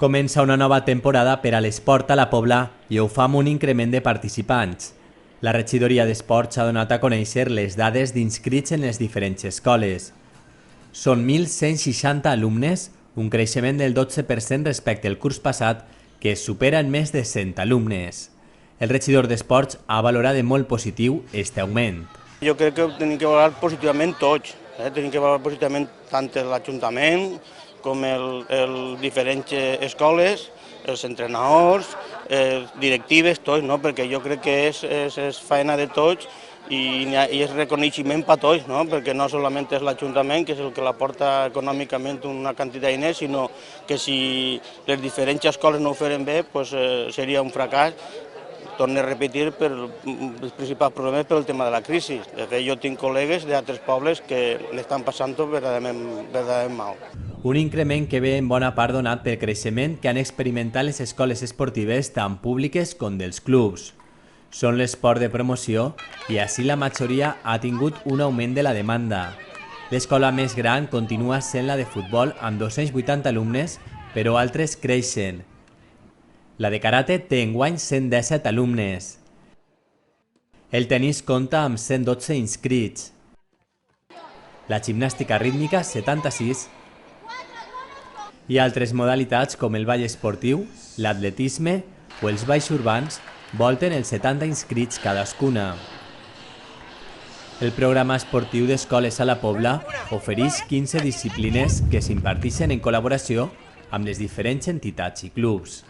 Comença una nova temporada per a l'esport a la Pobla i ho fa amb un increment de participants. La regidoria d'Esports ha donat a conèixer les dades d'inscrits en les diferents escoles. Són 1.160 alumnes, un creixement del 12% respecte al curs passat, que es supera en més de 100 alumnes. El regidor d'Esports ha valorat de molt positiu aquest augment. Jo crec que tenim que valorar positivament tots. Tenim que valorar positivament tant l'Ajuntament com les diferents escoles, els entrenadors, directives, tots, no? Perquè jo crec que és feina de tots i és reconeixement per tots, no? Perquè no solament és l'Ajuntament, que és el que l'aporta econòmicament una quantitat de diners, sinó que si les diferents escoles no ho feren bé, doncs seria un fracàs. Torno a repetir, els principals problemes pel tema de la crisi. De fet, jo tinc col·legues d'altres pobles que l'estan passant verdaderament mal. Un increment que ve en bona part donat pel creixement que han experimentat les escoles esportives tant públiques com dels clubs. Són l'esport de promoció i així la majoria ha tingut un augment de la demanda. L'escola més gran continua sent la de futbol amb 280 alumnes, però altres creixen. La de karate té enguany 117 alumnes. El tenis compta amb 112 inscrits. La gimnàstica rítmica 76 i altres modalitats com el ball esportiu, l'atletisme o els balls urbans volten els 70 inscrits cadascuna. El programa esportiu d'escoles a la Pobla ofereix 15 disciplines que s'imparteixen en col·laboració amb les diferents entitats i clubs.